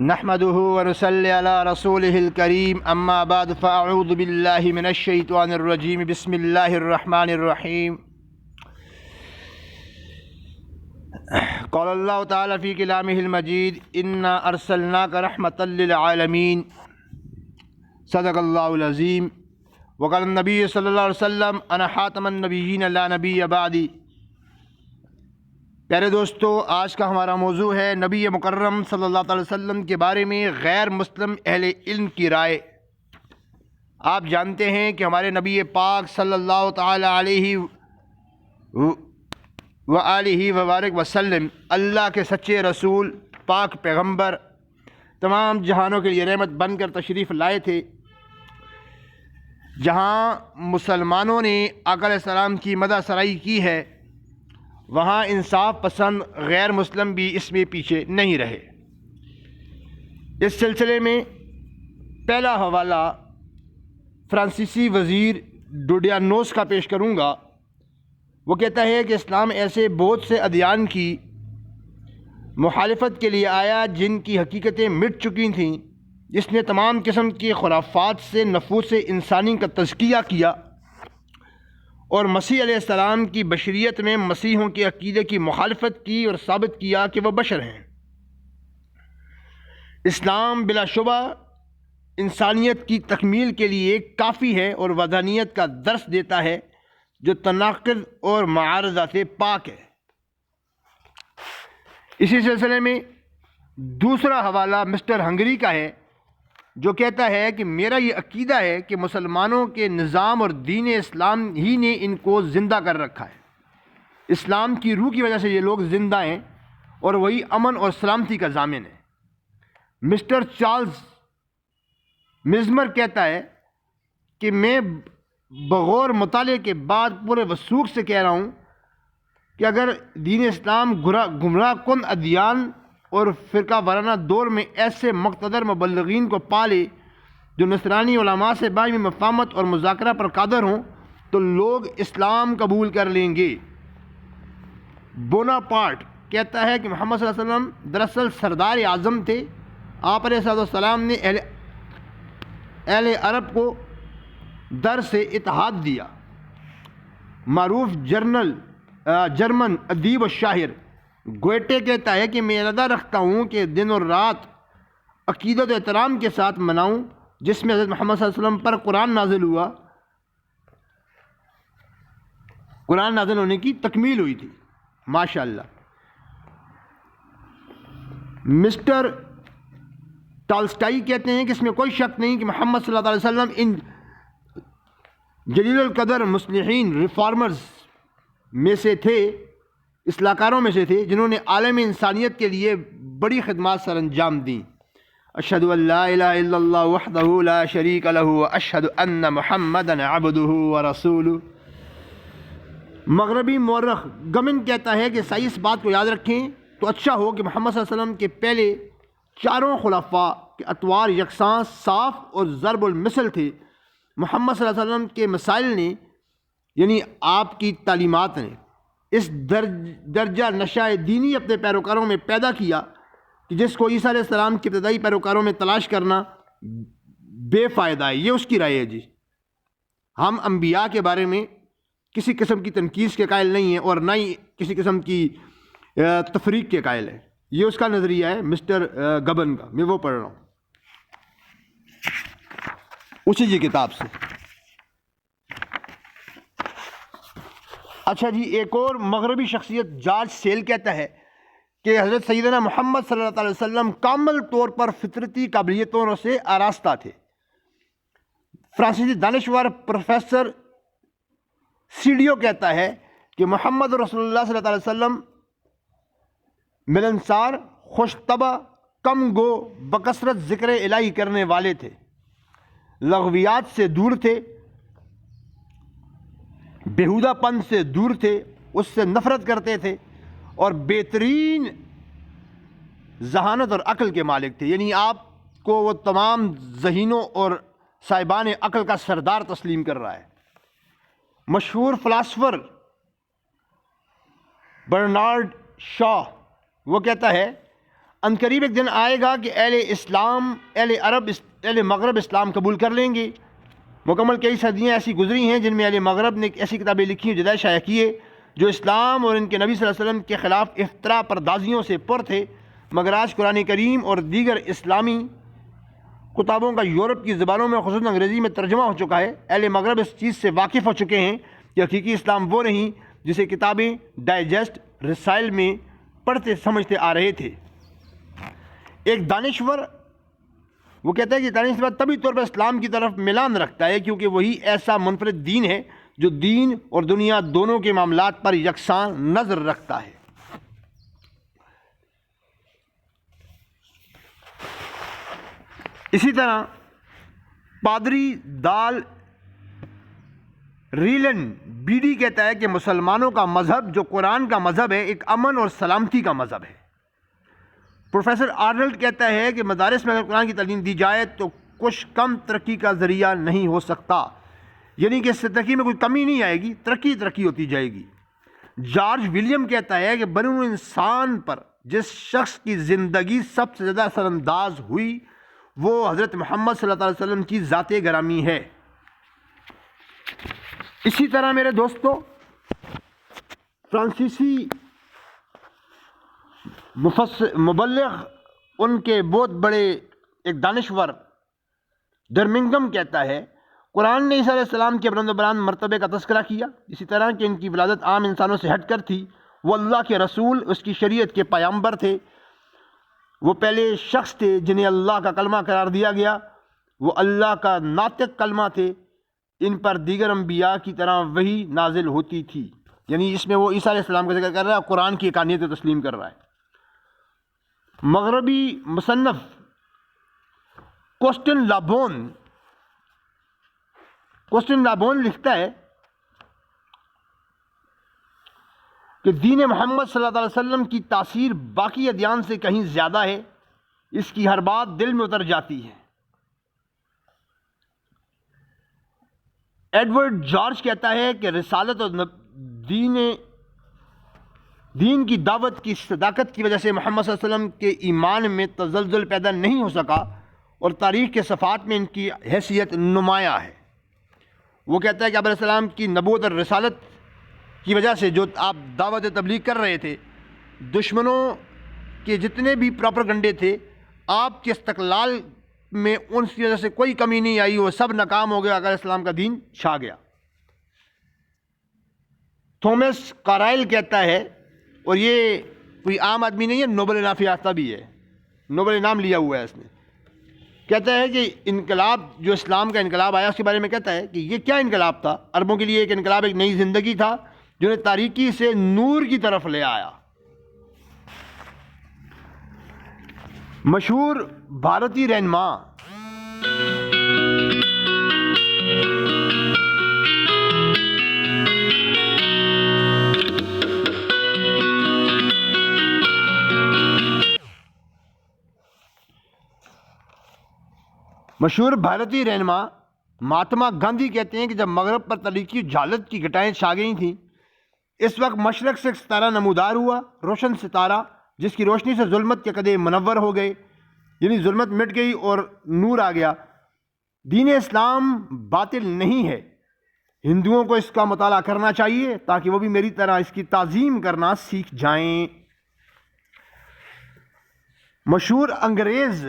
نحمده ونصلي على رسوله الكريم اما بعد فاعوذ بالله من الشيطان الرجيم بسم الله الرحمن الرحيم قال الله تعالى في كلامه المجيد انا ارسلناك رحمة للعالمين صدق الله العظيم وقال النبي صلی اللہ علیہ وسلم انا خاتم النبیین لا نبی بعدی۔ پیارے دوستو، آج کا ہمارا موضوع ہے نبی مکرم صلی اللہ علیہ وسلم کے بارے میں غیر مسلم اہل علم کی رائے۔ آپ جانتے ہیں کہ ہمارے نبی پاک صلی اللہ تعالی علیہ وآلہ وبارک وسلم اللہ کے سچے رسول، پاک پیغمبر، تمام جہانوں کے لیے رحمت بن کر تشریف لائے تھے۔ جہاں مسلمانوں نے آقا علیہ السلام کی مدح سرائی کی ہے، وہاں انصاف پسند غیر مسلم بھی اس میں پیچھے نہیں رہے۔ اس سلسلے میں پہلا حوالہ فرانسیسی وزیر ڈوڈیانوس کا پیش کروں گا۔ وہ کہتا ہے کہ اسلام ایسے بہت سے ادیان کی مخالفت کے لیے آیا جن کی حقیقتیں مٹ چکی تھیں، جس نے تمام قسم کی خرافات سے نفوس انسانی کا تزکیہ کیا اور مسیح علیہ السلام کی بشریت میں مسیحوں کے عقیدے کی مخالفت کی اور ثابت کیا کہ وہ بشر ہیں۔ اسلام بلا شبہ انسانیت کی تکمیل کے لیے کافی ہے اور وحدانیت کا درس دیتا ہے جو تناقض اور معارضہ سے پاک ہے۔ اسی سلسلے میں دوسرا حوالہ مسٹر ہنگری کا ہے، جو کہتا ہے کہ میرا یہ عقیدہ ہے کہ مسلمانوں کے نظام اور دین اسلام ہی نے ان کو زندہ کر رکھا ہے۔ اسلام کی روح کی وجہ سے یہ لوگ زندہ ہیں اور وہی امن اور سلامتی کا ضامن ہے۔ مسٹر چارلز مزمر کہتا ہے کہ میں بغور مطالعے کے بعد پورے وثوق سے کہہ رہا ہوں کہ اگر دین اسلام گمراہ کن ادیان اور فرقہ وارانہ دور میں ایسے مقتدر مبلغین کو پالے جو نصرانی علماء سے باہمی مفاہمت اور مذاکرہ پر قادر ہوں تو لوگ اسلام قبول کر لیں گے۔ بوناپارٹ کہتا ہے کہ محمد صلی اللہ علیہ وسلم دراصل سردار اعظم تھے۔ آپ علیہ السلام نے اہل عرب کو در سے اتحاد دیا۔ معروف جرمن ادیب و شاعر گویٹے کہتا ہے کہ میں ارادہ رکھتا ہوں کہ دن اور رات عقیدت و احترام کے ساتھ مناؤں جس میں حضرت محمد صلی اللہ علیہ وسلم پر قرآن نازل ہوا، قرآن نازل ہونے کی تکمیل ہوئی تھی۔ ماشاءاللہ۔ مسٹر ٹالسٹائی کہتے ہیں کہ اس میں کوئی شک نہیں کہ محمد صلی اللہ علیہ وسلم ان جلیل القدر مصلحین ریفارمرز میں سے تھے، اصلاح کاروں میں سے تھے جنہوں نے عالم انسانیت کے لیے بڑی خدمات سر انجام دیں۔ اشہد ان لا الہ الا اللہ وحدہ لا شریک لہ واشہد ان محمدا عبدہ ورسولہ۔ مغربی مورخ گمن کہتا ہے کہ صحیح اس بات کو یاد رکھیں تو اچھا ہو کہ محمد صلی اللہ علیہ وسلم کے پہلے چاروں خلفاء کے اطوار یکساں، صاف اور ضرب المثل تھے۔ محمد صلی اللہ علیہ وسلم کے مسائل نے، یعنی آپ کی تعلیمات نے، اس درجہ نشہ دینی اپنے پیروکاروں میں پیدا کیا کہ جس کو عیسیٰ علیہ السلام کے ابتدائی پیروکاروں میں تلاش کرنا بے فائدہ ہے۔ یہ اس کی رائے ہے جی۔ ہم انبیاء کے بارے میں کسی قسم کی تنقید کے قائل نہیں ہیں اور نہ ہی کسی قسم کی تفریق کے قائل ہیں۔ یہ اس کا نظریہ ہے مسٹر گبن کا، میں وہ پڑھ رہا ہوں اسی جی کتاب سے۔ اچھا جی، ایک اور مغربی شخصیت جارج سیل کہتا ہے کہ حضرت سیدنا محمد صلی اللہ علیہ وسلم کامل طور پر فطرتی قابلیتوں سے آراستہ تھے۔ فرانسیسی دانشور پروفیسر سیڈیو کہتا ہے کہ محمد رسول اللہ صلی اللہ علیہ وسلم ملنسار، خوش طبع، کم گو، بکثرت ذکر الہی کرنے والے تھے، لغویات سے دور تھے، بیہودہ پن سے دور تھے، اس سے نفرت کرتے تھے اور بہترین ذہانت اور عقل کے مالک تھے۔ یعنی آپ کو وہ تمام ذہینوں اور صاحبان عقل کا سردار تسلیم کر رہا ہے۔ مشہور فلاسفر برنارڈ شاہ وہ کہتا ہے عنقریب ایک دن آئے گا کہ اہل عرب اہل مغرب اسلام قبول کر لیں گے۔ مکمل کئی صدیاں ایسی گزری ہیں جن میں اہل مغرب نے ایسی کتابیں لکھی ہیں، جدائے شائع کیے، جو اسلام اور ان کے نبی صلی اللہ علیہ وسلم کے خلاف افتراء پردازیوں سے پر تھے، مگر آج قرآن کریم اور دیگر اسلامی کتابوں کا یورپ کی زبانوں میں خصوصاً انگریزی میں ترجمہ ہو چکا ہے۔ اہل مغرب اس چیز سے واقف ہو چکے ہیں کہ حقیقی اسلام وہ نہیں جسے کتابیں ڈائجسٹ رسائل میں پڑھتے سمجھتے آ رہے تھے۔ ایک دانشور وہ کہتا ہے کہ دانشور طبی طور پر اسلام کی طرف میلان رکھتا ہے، کیونکہ وہی ایسا منفرد دین ہے جو دین اور دنیا دونوں کے معاملات پر یکساں نظر رکھتا ہے۔ اسی طرح پادری دال ریلن بیڈی کہتا ہے کہ مسلمانوں کا مذہب جو قرآن کا مذہب ہے ایک امن اور سلامتی کا مذہب ہے۔ پروفیسر آرنلڈ کہتا ہے کہ مدارس میں اگر قرآن کی تعلیم دی جائے تو کچھ کم ترقی کا ذریعہ نہیں ہو سکتا، یعنی کہ اس سے ترقی میں کوئی کمی نہیں آئے گی، ترقی ہوتی جائے گی۔ جارج ولیم کہتا ہے کہ بنو انسان پر جس شخص کی زندگی سب سے زیادہ اثر انداز ہوئی وہ حضرت محمد صلی اللہ علیہ وسلم کی ذات گرامی ہے۔ اسی طرح میرے دوستو، فرانسیسی مبلغ ان کے بہت بڑے ایک دانشور ڈرمنگم کہتا ہے قرآن نے عیسیٰ علیہ السلام کے بلند و بلند مرتبے کا تذکرہ کیا، اسی طرح کہ ان کی ولادت عام انسانوں سے ہٹ کر تھی، وہ اللہ کے رسول اس کی شریعت کے پیامبر تھے، وہ پہلے شخص تھے جنہیں اللہ کا کلمہ قرار دیا گیا، وہ اللہ کا ناطق کلمہ تھے، ان پر دیگر انبیاء کی طرح وحی نازل ہوتی تھی۔ یعنی اس میں وہ عیسیٰ علیہ السلام کا ذکر کر رہا ہے، قرآن کی حقانیت کو تسلیم کر رہا ہے۔ مغربی مصنف کوسٹن لابون لکھتا ہے کہ دین محمد صلی اللہ علیہ وسلم کی تاثیر باقی ادیان سے کہیں زیادہ ہے، اس کی ہر بات دل میں اتر جاتی ہے۔ ایڈورڈ جارج کہتا ہے کہ رسالت اور دین کی دعوت کی صداقت کی وجہ سے محمد صلی اللہ علیہ وسلم کے ایمان میں تزلزل پیدا نہیں ہو سکا اور تاریخ کے صفحات میں ان کی حیثیت نمایاں ہے۔ وہ کہتا ہے کہ آپ علیہ السلام کی نبوت اور رسالت کی وجہ سے جو آپ دعوت تبلیغ کر رہے تھے، دشمنوں کے جتنے بھی پروپیگنڈے تھے، آپ کے استقلال میں ان کی وجہ سے کوئی کمی نہیں آئی، وہ سب ناکام ہو گیا، علیہ السلام کا دین چھا گیا۔ تھومس کارائل کہتا ہے، اور یہ کوئی عام آدمی نہیں ہے، نوبل انعام یافتہ بھی ہے، نوبل انعام لیا ہوا ہے اس نے، کہتا ہے کہ انقلاب جو اسلام کا انقلاب آیا اس کے بارے میں کہتا ہے کہ یہ کیا انقلاب تھا؟ عربوں کے لیے ایک انقلاب ایک نئی زندگی تھا جو نے تاریکی سے نور کی طرف لے آیا۔ مشہور بھارتی رہنما مہاتما گاندھی کہتے ہیں کہ جب مغرب پر تاریکی جہالت کی گھٹائیں چھا گئی تھیں، اس وقت مشرق سے ایک ستارہ نمودار ہوا، روشن ستارہ جس کی روشنی سے ظلمت کے قدے منور ہو گئے، یعنی ظلمت مٹ گئی اور نور آ گیا۔ دین اسلام باطل نہیں ہے، ہندوؤں کو اس کا مطالعہ کرنا چاہیے تاکہ وہ بھی میری طرح اس کی تعظیم کرنا سیکھ جائیں۔ مشہور انگریز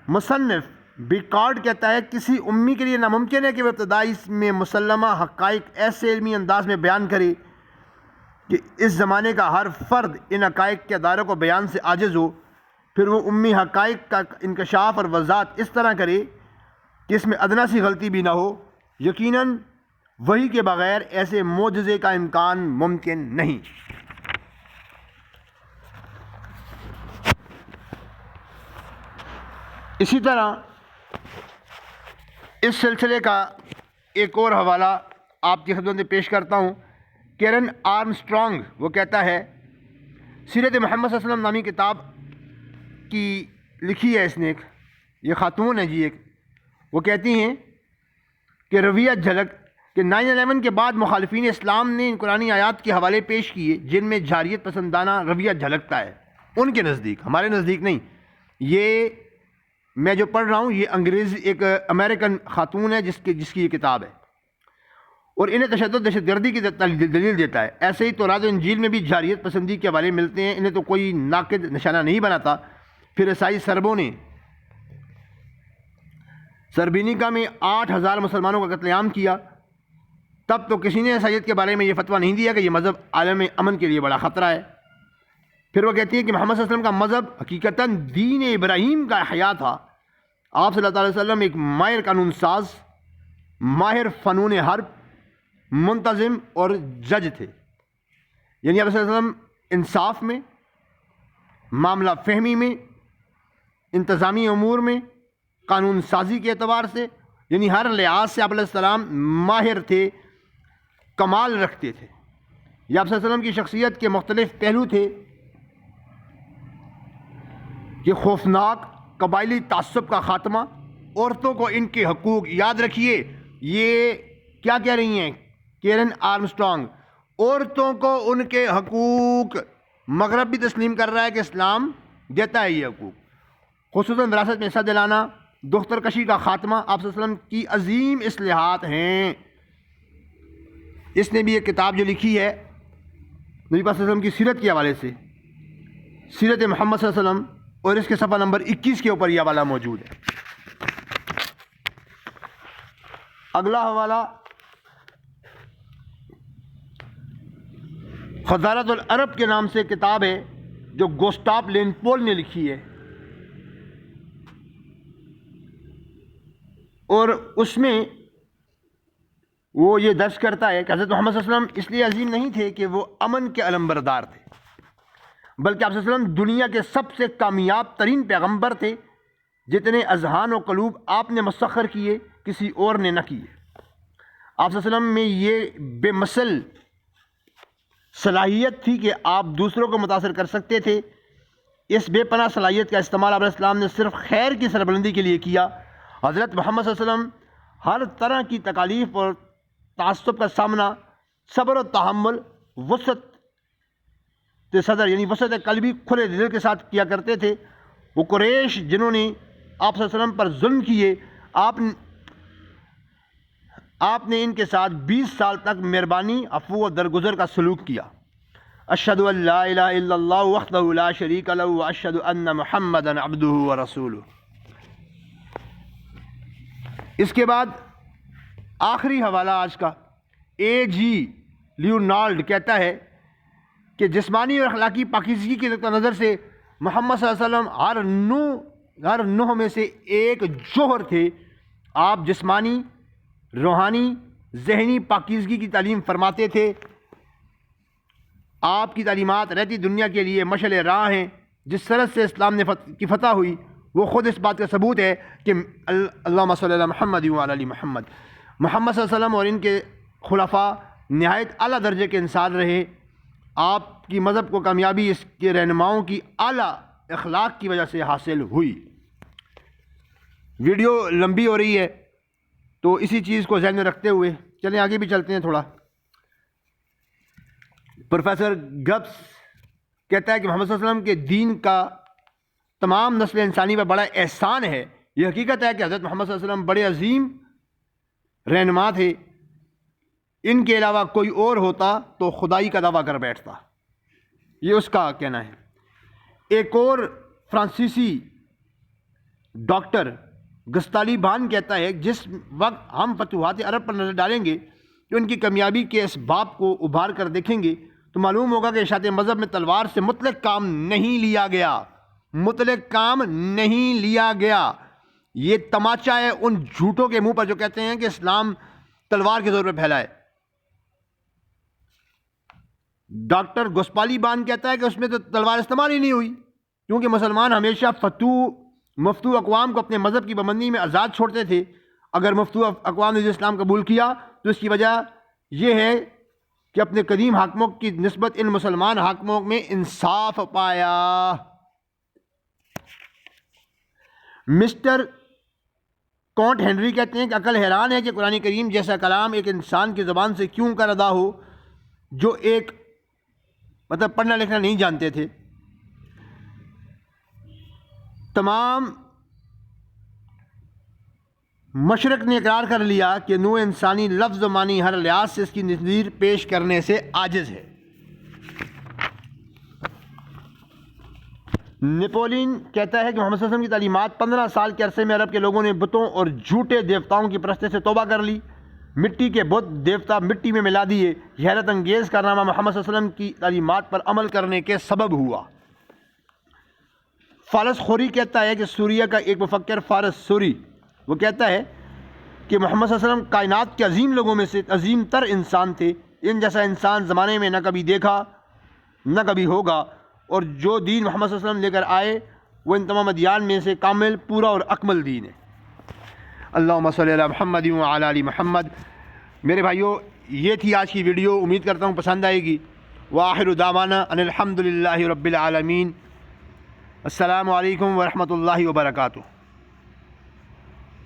مصنف بیکارڈ کہتا ہے کسی امی کے لیے ناممکن ہے کہ وہ ابتدائی میں مسلمہ حقائق ایسے علمی انداز میں بیان کرے کہ اس زمانے کا ہر فرد ان حقائق کے اداروں کو بیان سے عاجز ہو، پھر وہ امی حقائق کا انکشاف اور وضاحت اس طرح کرے کہ اس میں ادنا سی غلطی بھی نہ ہو۔ یقیناً وحی کے بغیر ایسے معجزے کا امکان ممکن نہیں۔ اسی طرح اس سلسلے کا ایک اور حوالہ آپ کی خدمت میں پیش کرتا ہوں۔ کیرن آرمسٹرانگ وہ کہتا ہے، سیرت محمد صلی اللہ علیہ وسلم نامی کتاب کی لکھی ہے اس نے، یہ خاتون ہے جی ایک، وہ کہتی ہیں کہ رویہ جھلک کہ 9/11 کے بعد مخالفین اسلام نے ان قرآنی آیات کے حوالے پیش کیے جن میں جاریت پسندانہ رویہ جھلکتا ہے۔ ان کے نزدیک، ہمارے نزدیک نہیں. یہ میں جو پڑھ رہا ہوں یہ انگریزی ایک امریکن خاتون ہے جس کی یہ کتاب ہے، اور انہیں تشدد دہشت گردی کی دلیل دیتا ہے. ایسے ہی تورات و انجیل میں بھی جارحیت پسندی کے حوالے ملتے ہیں. انہیں تو کوئی ناقد نشانہ نہیں بناتا. پھر عیسائی سربوں نے سربینیکا میں 8,000 مسلمانوں کا قتل عام کیا. تب تو کسی نے عیسائیت کے بارے میں یہ فتویٰ نہیں دیا کہ یہ مذہب عالم امن کے لیے بڑا خطرہ ہے. پھر وہ کہتی ہیں کہ محمد صلی اللہ علیہ وسلم کا مذہب حقیقتاً دین ابراہیم کا احیا تھا. آپ صلی اللہ علیہ وسلم ایک ماہر قانون ساز، ماہر فنون حرب، منتظم اور جج تھے. یعنی آپ صلی اللہ علیہ وسلم انصاف میں، معاملہ فہمی میں، انتظامی امور میں، قانون سازی کے اعتبار سے، یعنی ہر لحاظ سے آپ علیہ السلام ماہر تھے، کمال رکھتے تھے. یہ آپ صلی اللہ علیہ وسلم کی شخصیت کے مختلف پہلو تھے کہ خوفناک قبائلی تعصب کا خاتمہ، عورتوں کو ان کے حقوق. یاد رکھیے یہ کیا کہہ رہی ہیں کیرن آرمسٹرانگ، عورتوں کو ان کے حقوق. مغرب بھی تسلیم کر رہا ہے کہ اسلام دیتا ہے یہ حقوق، خصوصاً وراثت میں حصہ دلانا، دختر کشی کا خاتمہ آپ صلی اللہ علیہ وسلم کی عظیم اصلاحات ہیں. اس نے بھی ایک کتاب جو لکھی ہے نبی پاک صلی اللہ علیہ وسلم کی سیرت کے حوالے سے، سیرت محمد صلی اللہ علیہ وسلم، اور اس کے صفحہ نمبر 21 کے اوپر یہ حوالہ موجود ہے. اگلا حوالہ خزارۃ العرب کے نام سے کتاب ہے جو گوسٹاپ لینپول نے لکھی ہے، اور اس میں وہ یہ درج کرتا ہے کہ حضرت محمد صلی اللہ علیہ وسلم اس لیے عظیم نہیں تھے کہ وہ امن کے علمبردار تھے، بلکہ آپ صلی اللہ علیہ وسلم دنیا کے سب سے کامیاب ترین پیغمبر تھے. جتنے اذہان و قلوب آپ نے مسخر کیے کسی اور نے نہ کیے. آپ صلی اللہ علیہ وسلم میں یہ بے مثل صلاحیت تھی کہ آپ دوسروں کو متاثر کر سکتے تھے. اس بے پناہ صلاحیت کا استعمال آپ علیہ السلام نے صرف خیر کی سربلندی کے لیے کیا. حضرت محمد صلی اللہ علیہ وسلم ہر طرح کی تکالیف اور تعصب کا سامنا صبر و تحمل، وسعت صدر یعنی وسعت قلبی، کھلے دل کے ساتھ کیا کرتے تھے. وہ قریش جنہوں نے آپ صلی اللہ علیہ وسلم پر ظلم کیے، آپ نے ان کے ساتھ 20 سال تک مہربانی، عفو و درگزر کا سلوک کیا. اشہد ان لا الہ الا اللہ وحدہ لا شریک لہ واشہد ان محمدا عبدہ ورسولہ. اس کے بعد آخری حوالہ آج کا، اے جی لیونارڈ کہتا ہے کہ جسمانی اور اخلاقی پاکیزگی کے نقطہ نظر سے محمد صلی اللہ علیہ وسلم ہر نوع میں سے ایک جوہر تھے. آپ جسمانی، روحانی، ذہنی پاکیزگی کی تعلیم فرماتے تھے. آپ کی تعلیمات رہتی دنیا کے لیے مشعل راہ ہیں. جس سرحد سے اسلام کی فتح ہوئی وہ خود اس بات کا ثبوت ہے کہ اللہم صلی علی محمد وعلی آل محمد. محمد صلی اللہ علیہ وسلم اور ان کے خلفاء نہایت اعلیٰ درجے کے انسان رہے. آپ کی مذہب کو کامیابی اس کے رہنماؤں کی اعلیٰ اخلاق کی وجہ سے حاصل ہوئی. ویڈیو لمبی ہو رہی ہے تو اسی چیز کو ذہن میں رکھتے ہوئے چلیں آگے بھی چلتے ہیں تھوڑا. پروفیسر گبس کہتا ہے کہ محمد صلی اللہ علیہ وسلم کے دین کا تمام نسل انسانی پر بڑا احسان ہے. یہ حقیقت ہے کہ حضرت محمد صلی اللہ علیہ وسلم بڑے عظیم رہنما تھے. ان کے علاوہ کوئی اور ہوتا تو خدائی کا دعویٰ کر بیٹھتا. یہ اس کا کہنا ہے. ایک اور فرانسیسی ڈاکٹر گستالی بان کہتا ہے جس وقت ہم فتوحات عرب پر نظر ڈالیں گے کہ ان کی کامیابی کے اسباب کو ابھار کر دیکھیں گے تو معلوم ہوگا کہ اشاعت مذہب میں تلوار سے مطلق کام نہیں لیا گیا. مطلق کام نہیں لیا گیا. یہ تماچا ہے ان جھوٹوں کے منہ پر جو کہتے ہیں کہ اسلام تلوار کے زور پہ پھیلا ہے. ڈاکٹر گوسپالی بان کہتا ہے کہ اس میں تو تلوار استعمال ہی نہیں ہوئی کیونکہ مسلمان ہمیشہ مفتو اقوام کو اپنے مذہب کی پابندی میں آزاد چھوڑتے تھے. اگر مفتو اقوام نے اسلام قبول کیا تو اس کی وجہ یہ ہے کہ اپنے قدیم حاکموں کی نسبت ان مسلمان حاکموں میں انصاف پایا. مسٹر کونٹ ہنری کہتے ہیں کہ عقل حیران ہے کہ قرآن کریم جیسا کلام ایک انسان کی زبان سے کیوں کر ادا ہو جو ایک پڑھنا لکھنا نہیں جانتے تھے. تمام مشرق نے اقرار کر لیا کہ نوع انسانی لفظ و معنی ہر لحاظ سے اس کی نظیر پیش کرنے سے عاجز ہے۔ نیپولین کہتا ہے کہ محمد صلی اللہ علیہ وسلم کی تعلیمات 15 سال کے عرصے میں عرب کے لوگوں نے بتوں اور جھوٹے دیوتاؤں کی پرستی سے توبہ کر لی، مٹی کے بت دیوتا مٹی میں ملا دیے۔ یہ حیرت انگیز کارنامہ محمد صلی اللہ علیہ وسلم کی تعلیمات پر عمل کرنے کے سبب ہوا۔ فارس خوری کہتا ہے کہ سوریہ کا ایک مفکر فارس سوری وہ کہتا ہے کہ محمد صلی اللہ علیہ وسلم کائنات کے عظیم لوگوں میں سے عظیم تر انسان تھے، ان جیسا انسان زمانے میں نہ کبھی دیکھا نہ کبھی ہوگا، اور جو دین محمد صلی اللہ علیہ وسلم لے کر آئے وہ ان تمام ادیان میں سے کامل، پورا اور اکمل دین ہے۔ اللہم صلی علی محمد وعلی آل محمد۔ میرے بھائیوں، یہ تھی آج کی ویڈیو، امید کرتا ہوں پسند آئے گی۔ وآخر دعوانا ان الحمد للہ رب العالمین۔ السلام علیکم ورحمۃ اللہ وبرکاتہ۔